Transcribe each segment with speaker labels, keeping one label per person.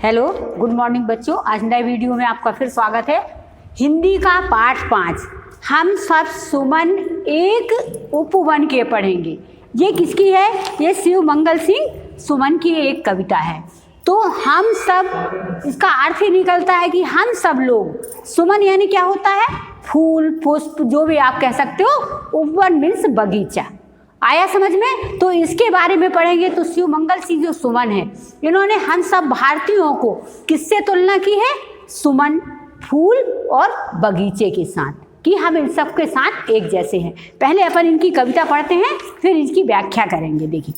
Speaker 1: Hello, good morning बच्चों। आज नए वीडियो में आपका फिर स्वागत है। हिंदी का पाठ 5 हम सब सुमन एक उपवन के पढ़ेंगे। ये किसकी है? ये शिव मंगल सिंह सुमन की एक कविता है। तो हम सब, इसका अर्थ ही निकलता है कि हम सब लोग, सुमन यानी क्या होता है? फूल, पुष्प, जो भी आप कह सकते हो। उपवन मीन्स बगीचा। आया समझ में? तो इसके बारे में पढ़ेंगे। तो शिव मंगल सिंह जो सुमन है, इन्होंने हम सब भारतीयों को किससे तुलना की है? सुमन, फूल और बगीचे के साथ, कि हम इन सब के साथ एक जैसे हैं। पहले अपन इनकी कविता पढ़ते हैं, फिर इसकी व्याख्या करेंगे। देखिए,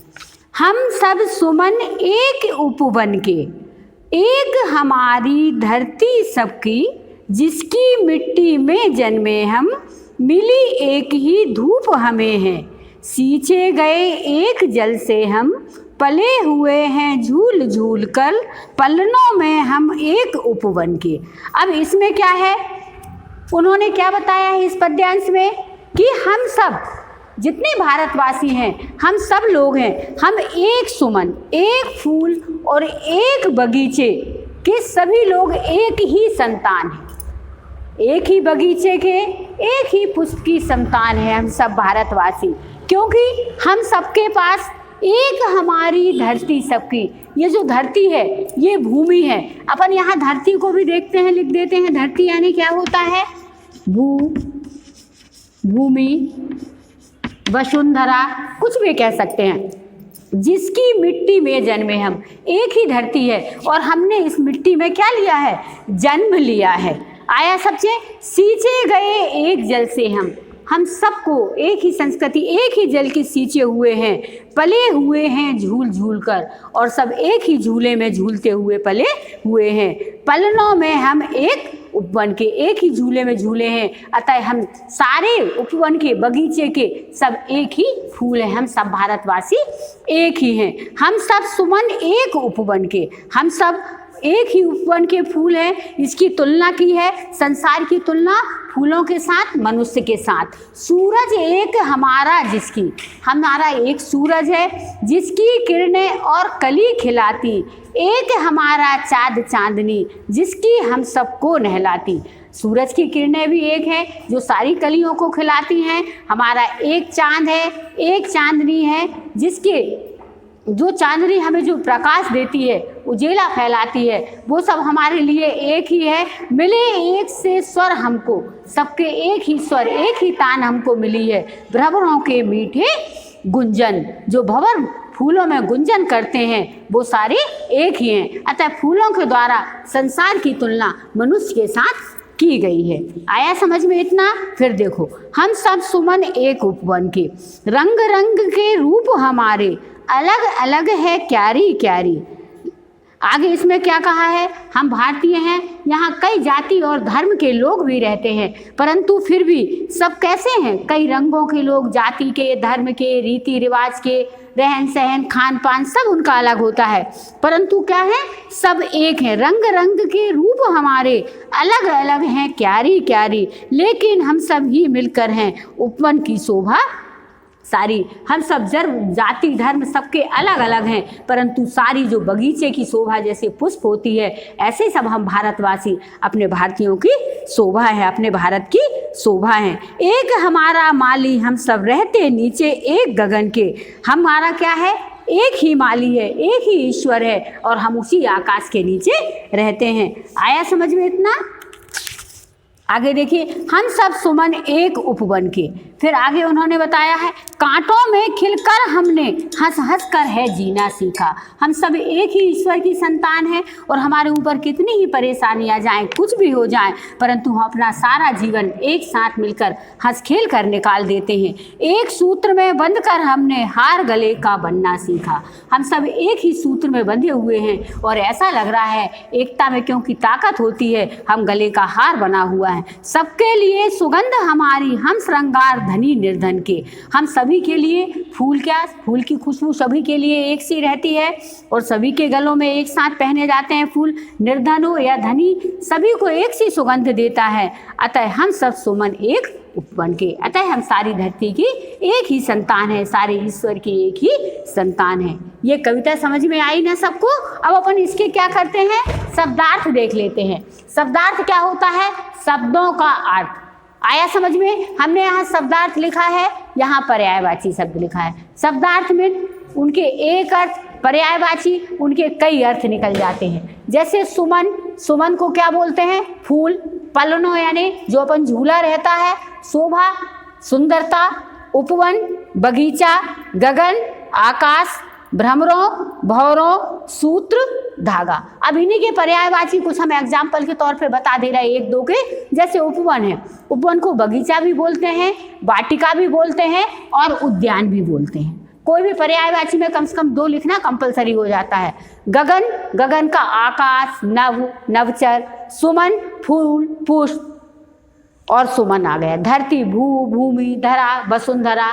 Speaker 1: हम सब सुमन एक उपवन के, एक हमारी धरती सबकी, जिसकी मिट्टी में जन्मे हम, मिली एक ही धूप हमें है, सींचे गए एक जल से हम, पले हुए हैं झूल झूल कर, पलनों में हम एक उपवन के। अब इसमें क्या है, उन्होंने क्या बताया है इस पद्यांश में कि हम सब जितने भारतवासी हैं, हम सब लोग हैं, हम एक सुमन, एक फूल और एक बगीचे के सभी लोग एक ही संतान हैं। एक ही बगीचे के, एक ही पुष्प की संतान है हम सब भारतवासी, क्योंकि हम सबके पास एक हमारी धरती सबकी, ये जो धरती है ये भूमि है। अपन यहाँ धरती को भी देखते हैं, लिख देते हैं। धरती यानी क्या होता है? भूमि, वसुंधरा, कुछ भी कह सकते हैं। जिसकी मिट्टी में जन्मे हम, एक ही धरती है और हमने इस मिट्टी में क्या लिया है? जन्म लिया है। आया सबसे? सींचे गए एक जल से हम सबको एक ही संस्कृति, एक ही जल के सींचे हुए हैं, पले हुए हैं झूल झूल कर, और सब एक ही झूले में झूलते हुए पले हुए हैं। पलनों में हम एक उपवन के, एक ही झूले में झूले हैं। अतः हम सारे उपवन के, बगीचे के सब एक ही फूल हैं। हम सब भारतवासी एक ही हैं। हम सब सुमन एक उपवन के, हम सब एक ही उपवन के फूल हैं। इसकी तुलना की है, संसार की तुलना फूलों के साथ, मनुष्य के साथ। सूरज एक हमारा, जिसकी, हमारा एक सूरज है, जिसकी किरणें और कली खिलाती, एक हमारा चाँद चांदनी, जिसकी हम सबको नहलाती। सूरज की किरणें भी एक है जो सारी कलियों को खिलाती हैं। हमारा एक चाँद है, एक चांदनी है, जिसके जो चांदनी हमें जो प्रकाश देती है, उजेला फैलाती है, वो सब हमारे लिए एक ही है। मिले एक से स्वर हमको, सबके एक ही स्वर, एक ही तान हमको मिली है। भंवरों के मीठे गुंजन, जो भंवर फूलों में गुंजन करते हैं, वो सारे एक ही हैं। अतः फूलों के द्वारा संसार की तुलना मनुष्य के साथ की गई है। आया समझ में इतना? फिर देखो, हम सब सुमन एक उपवन के, रंग रंग के रूप हमारे, अलग अलग है क्यारी क्यारी। आगे इसमें क्या कहा है? हम भारतीय हैं, यहाँ कई जाति और धर्म के लोग भी रहते हैं, परंतु फिर भी सब कैसे हैं? कई रंगों के लोग, जाति के, धर्म के, रीति रिवाज के, रहन सहन, खान पान सब उनका अलग होता है, परंतु क्या है? सब एक है। रंग रंग के रूप हमारे, अलग अलग हैं क्यारी क्यारी, लेकिन हम सब ही मिलकर हैं उपवन की शोभा सारी। हम सब जाति धर्म सबके अलग अलग हैं, परंतु सारी जो बगीचे की शोभा जैसे पुष्प होती है, ऐसे सब हम भारतवासी अपने भारतीयों की शोभा है, अपने भारत की शोभा है। एक हमारा माली, हम सब रहते नीचे एक गगन के। हमारा क्या है? एक ही माली है, एक ही ईश्वर है, और हम उसी आकाश के नीचे रहते हैं। आया समझ में इतना? आगे देखिए, हम सब सुमन एक उपवन के। फिर आगे उन्होंने बताया है, कांटों में खिलकर हमने हंस हंस कर है जीना सीखा। हम सब एक ही ईश्वर की संतान हैं, और हमारे ऊपर कितनी ही परेशानियां जाएं, कुछ भी हो जाए, परंतु हम अपना सारा जीवन एक साथ मिलकर हंस खेल कर निकाल देते हैं। एक सूत्र में बंध कर हमने हार गले का बनना सीखा। हम सब एक ही सूत्र में बंधे हुए हैं, और ऐसा लग रहा है एकता में क्योंकि ताकत होती है, हम गले का हार बना हुआ है। सबके लिए सुगंध हमारी, हम श्रृंगार धनी निर्धन के। हम सभी के लिए फूल, क्या फूल की खुशबू सभी के लिए एक सी रहती है, और सभी के गलों में एक साथ पहने जाते हैं फूल। निर्धन हो या धनी, सभी को एक सी सुगंध देता है। अतः हम सब सुमन एक उपवन के, अतः हम सारी धरती की एक ही संतान है, सारे ईश्वर की एक ही संतान है। ये कविता समझ में आई ना सबको? अब अपन इसके क्या करते हैं, शब्दार्थ देख लेते हैं। शब्दार्थ क्या होता है, शब्दों का अर्थ। आया समझ में? हमने यहाँ शब्दार्थ लिखा है, यहाँ पर्यायवाची शब्द लिखा है। शब्दार्थ में उनके एक अर्थ, पर्यायवाची उनके कई अर्थ निकल जाते हैं। जैसे सुमन, सुमन को क्या बोलते हैं, फूल। पलनो यानी जो अपन झूला रहता है। शोभा, सुंदरता। उपवन, बगीचा। गगन, आकाश। भ्रमरों, भौरों। सूत्र, धागा। अब इन्हीं के पर्यायवाची कुछ हम एग्जाम्पल के तौर पे बता दे रहे हैं एक दो के। जैसे उपवन है, उपवन को बगीचा भी बोलते हैं, वाटिका भी बोलते हैं और उद्यान भी बोलते हैं। कोई भी पर्यायवाची में कम से कम 2 लिखना कंपलसरी हो जाता है। गगन, गगन का आकाश, नभ, नभचर। सुमन, फूल, पुष्प और सुमन आ गया। धरती, भू, भूमि, धरा, वसुंधरा।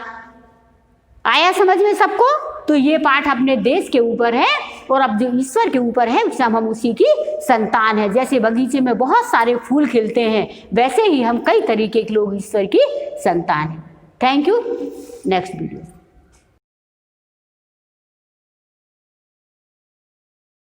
Speaker 1: आया समझ में सबको? तो ये पाठ अपने देश के ऊपर है और अब जो ईश्वर के ऊपर है हम उसी की संतान है। जैसे बगीचे में बहुत सारे फूल खिलते हैं, वैसे ही हम कई तरीके के लोग ईश्वर की संतान हैं। Thank you. Next video.